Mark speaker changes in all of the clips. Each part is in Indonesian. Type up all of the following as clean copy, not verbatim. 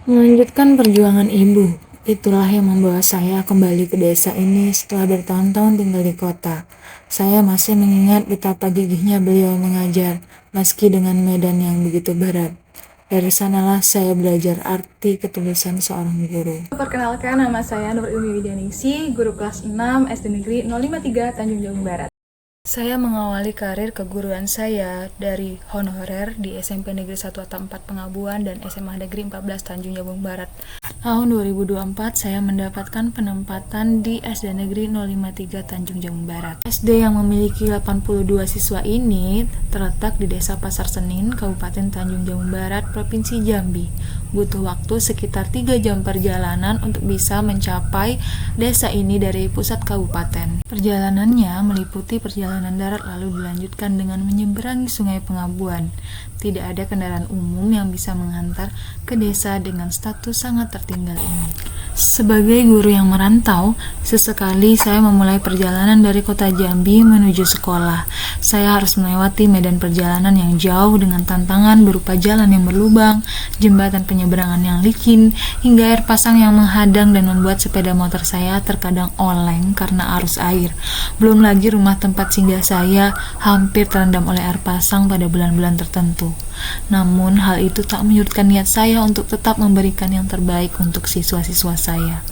Speaker 1: Melanjutkan perjuangan ibu, itulah yang membawa saya kembali ke desa ini setelah bertahun-tahun tinggal di kota. Saya masih mengingat betapa gigihnya beliau mengajar, meski dengan medan yang begitu berat. Dari sanalah saya belajar arti ketulusan seorang guru.
Speaker 2: Perkenalkan, nama saya Nur Ilmi Widianingsi, guru kelas 6 SD Negeri 053 Tanjung Jabung Barat. Saya mengawali karir keguruan saya dari honorer di SMP Negeri 1 Atap 4 Pengabuan dan SMA Negeri 14 Tanjung Jabung Barat. Tahun 2024 saya mendapatkan penempatan di SD Negeri 053 Tanjung Jabung Barat. SD yang memiliki 82 siswa ini terletak di Desa Pasar Senin, Kabupaten Tanjung Jabung Barat, Provinsi Jambi. Butuh waktu sekitar 3 jam perjalanan untuk bisa mencapai desa ini dari pusat kabupaten. Perjalanannya meliputi perjalanan darat lalu dilanjutkan dengan menyeberangi Sungai Pengabuan. Tidak ada kendaraan umum yang bisa menghantar ke desa dengan status sangat tertinggal ini. Sebagai guru yang merantau, sesekali saya memulai perjalanan dari kota Jambi menuju sekolah. Saya harus melewati medan perjalanan yang jauh dengan tantangan berupa jalan yang berlubang, jembatan penyeberangan yang licin, hingga air pasang yang menghadang dan membuat sepeda motor saya terkadang oleng karena arus air. Belum lagi rumah tempat singgah saya hampir terendam oleh air pasang pada bulan-bulan tertentu. Namun hal itu tak menyurutkan niat saya untuk tetap memberikan yang terbaik untuk siswa-siswa saya.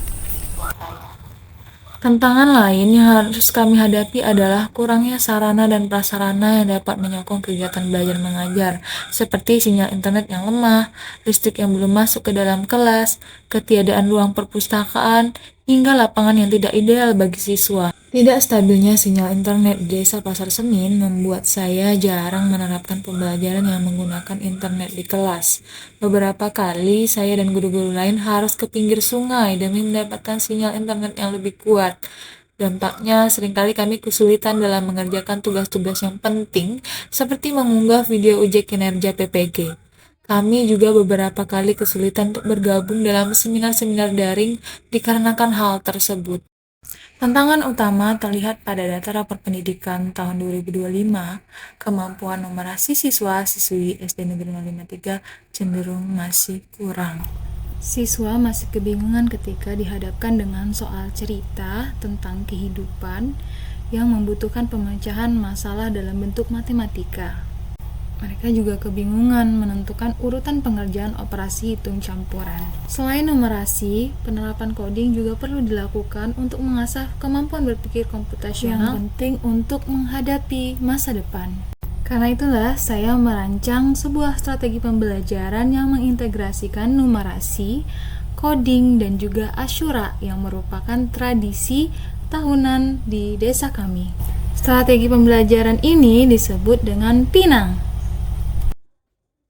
Speaker 2: Tantangan lain yang harus kami hadapi adalah kurangnya sarana dan prasarana yang dapat menyokong kegiatan belajar mengajar, seperti sinyal internet yang lemah, listrik yang belum masuk ke dalam kelas, ketiadaan ruang perpustakaan, hingga lapangan yang tidak ideal bagi siswa. Tidak stabilnya sinyal internet di Desa Pasar Senin membuat saya jarang menerapkan pembelajaran yang menggunakan internet di kelas. Beberapa kali saya dan guru-guru lain harus ke pinggir sungai demi mendapatkan sinyal internet yang lebih kuat. Dampaknya, seringkali kami kesulitan dalam mengerjakan tugas-tugas yang penting seperti mengunggah video uji kinerja PPG. Kami juga beberapa kali kesulitan untuk bergabung dalam seminar-seminar daring dikarenakan hal tersebut. Tantangan utama terlihat pada data rapor pendidikan tahun 2025, kemampuan numerasi siswa-siswi SD Negeri 053 cenderung masih kurang. Siswa masih kebingungan ketika dihadapkan dengan soal cerita tentang kehidupan yang membutuhkan pemecahan masalah dalam bentuk matematika. Mereka juga kebingungan menentukan urutan pengerjaan operasi hitung campuran. Selain numerasi, penerapan coding juga perlu dilakukan untuk mengasah kemampuan berpikir komputasional yang penting untuk menghadapi masa depan. Karena itulah saya merancang sebuah strategi pembelajaran yang mengintegrasikan numerasi, coding, dan juga asyura yang merupakan tradisi tahunan di desa kami. Strategi pembelajaran ini disebut dengan Pinang.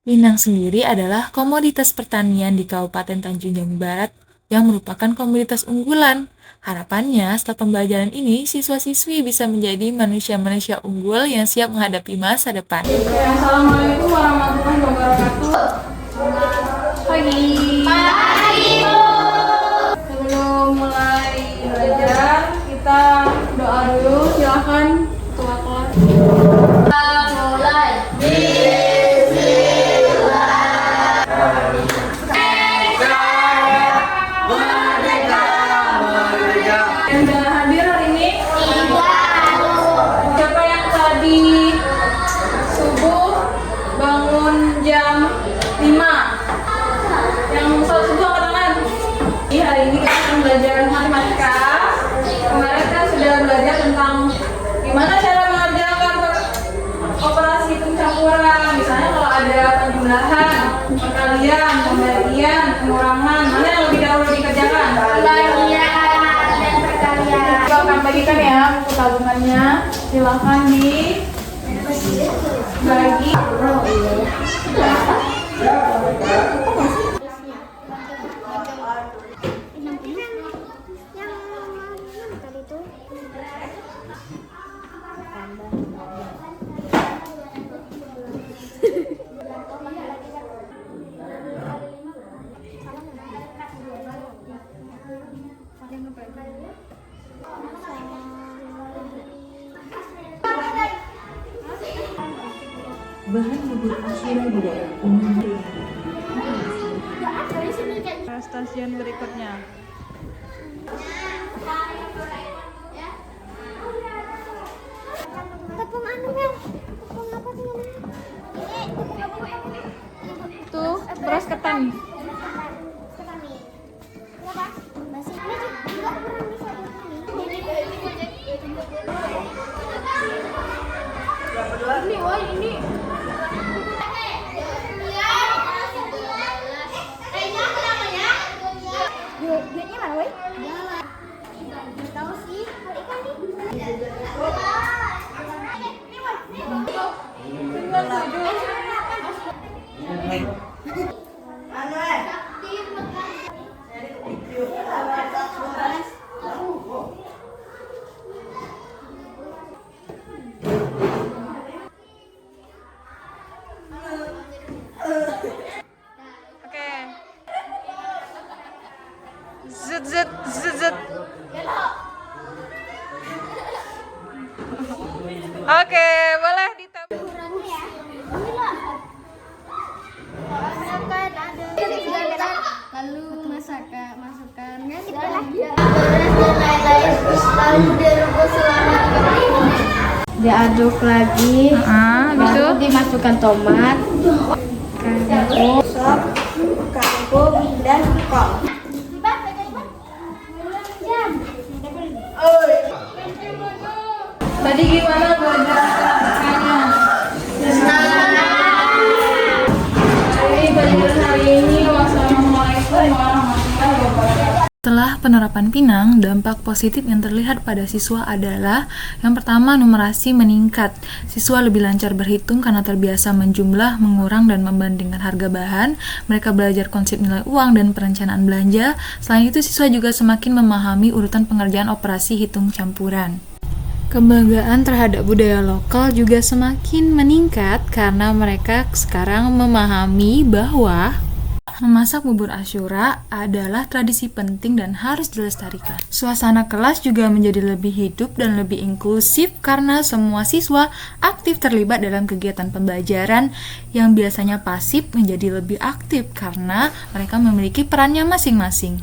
Speaker 2: Pinang sendiri adalah komoditas pertanian di Kabupaten Tanjung Jabung Barat yang merupakan komoditas unggulan. Harapannya, setelah pembelajaran ini, siswa-siswi bisa menjadi manusia-manusia unggul yang siap menghadapi masa depan.
Speaker 3: Assalamualaikum warahmatullahi wabarakatuh. Pagi. Sebelum mulai belajar, kita doa dulu. Silakan ketua kelas. Yang sudah hadir hari ini? Siapa yang tadi subuh bangun jam 5? Yang sholat subuh angkat tangan. Jadi hari ini kita akan belajar matematika. Kemarin kan sudah belajar tentang gimana cara mengerjakan operasi hitung campuran. Misalnya kalau ada penjumlahan, perkalian, pembagian, pengurangan, mana yang lebih dahulu dikerjakan? Kita akan bagikan ya buku tabungannya. Silakan dibagi.
Speaker 1: Bahan bubur asyura di daerah umum
Speaker 3: stasiun berikutnya.
Speaker 4: Tepung anu Mel. Tepung apa sih namanya? Ini tepung apa?
Speaker 3: Tuh, beras ketan.
Speaker 4: Ketan nih. Berapa? Masih ini juga kurang bisa
Speaker 3: Ini, wah ini.
Speaker 4: Duitnya mana, woi? Tahu sih, kalau ikan nih.
Speaker 3: Oke. Zut zut zut zut. Oke, boleh ditambah.
Speaker 4: Lalu masukkannya lalu direbus selama 30 menit. Diaduk lagi,
Speaker 3: Gitu.
Speaker 4: dimasukkan tomat, kangkung dan kol.
Speaker 3: Tadi gimana belajar makannya? Hari ini wassalamualaikum warahmatullahi wabarakatuh.
Speaker 2: Setelah penerapan Pinang, dampak positif yang terlihat pada siswa adalah yang pertama, numerasi meningkat. Siswa lebih lancar berhitung karena terbiasa menjumlah, mengurang, dan membandingkan harga bahan. Mereka belajar konsep nilai uang dan perencanaan belanja. Selain itu, siswa juga semakin memahami urutan pengerjaan operasi hitung campuran. Kebanggaan terhadap budaya lokal juga semakin meningkat karena mereka sekarang memahami bahwa memasak bubur Asyura adalah tradisi penting dan harus dilestarikan. Suasana kelas juga menjadi lebih hidup dan lebih inklusif karena semua siswa aktif terlibat dalam kegiatan pembelajaran yang biasanya pasif menjadi lebih aktif karena mereka memiliki perannya masing-masing.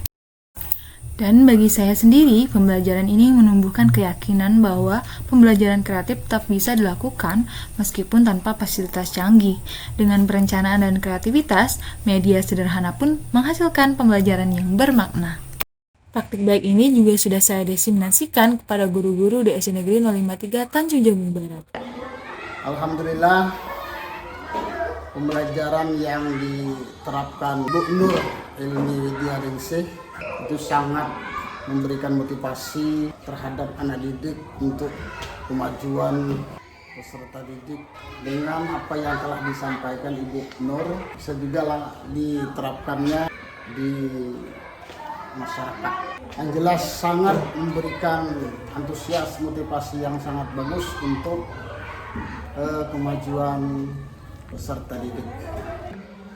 Speaker 2: Dan bagi saya sendiri, pembelajaran ini menumbuhkan keyakinan bahwa pembelajaran kreatif tetap bisa dilakukan meskipun tanpa fasilitas canggih. Dengan perencanaan dan kreativitas, media sederhana pun menghasilkan pembelajaran yang bermakna. Praktik baik ini juga sudah saya diseminasikan kepada guru-guru di SD Negeri 053 Tanjung Jabung Barat.
Speaker 5: Alhamdulillah, pembelajaran yang diterapkan Bu Nur Ilmi Widya Ningsih itu sangat memberikan motivasi terhadap anak didik untuk kemajuan peserta didik. Dengan apa yang telah disampaikan Ibu Nur, bisa juga diterapkannya di masyarakat. Yang jelas sangat memberikan antusias, motivasi yang sangat bagus untuk kemajuan peserta didik.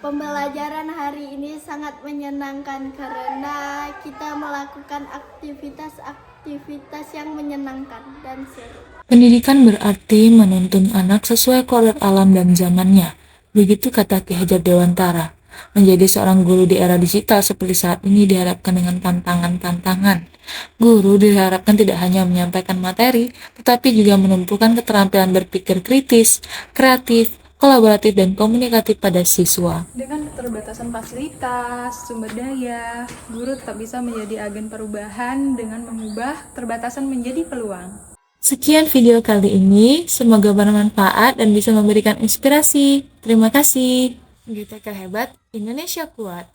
Speaker 4: Pembelajaran hari ini sangat menyenangkan karena kita melakukan aktivitas-aktivitas yang menyenangkan dan seru.
Speaker 2: Pendidikan berarti menuntun anak sesuai kodrat alam dan zamannya. Begitu kata Ki Hajar Dewantara. Menjadi seorang guru di era digital seperti saat ini diharapkan dengan tantangan-tantangan. Guru diharapkan tidak hanya menyampaikan materi, tetapi juga menumpukan keterampilan berpikir kritis, kreatif, kolaboratif, dan komunikatif pada siswa.
Speaker 3: Dengan keterbatasan fasilitas, sumber daya, guru tetap bisa menjadi agen perubahan dengan mengubah keterbatasan menjadi peluang.
Speaker 2: Sekian video kali ini, semoga bermanfaat dan bisa memberikan inspirasi. Terima kasih. GTK hebat, Indonesia kuat.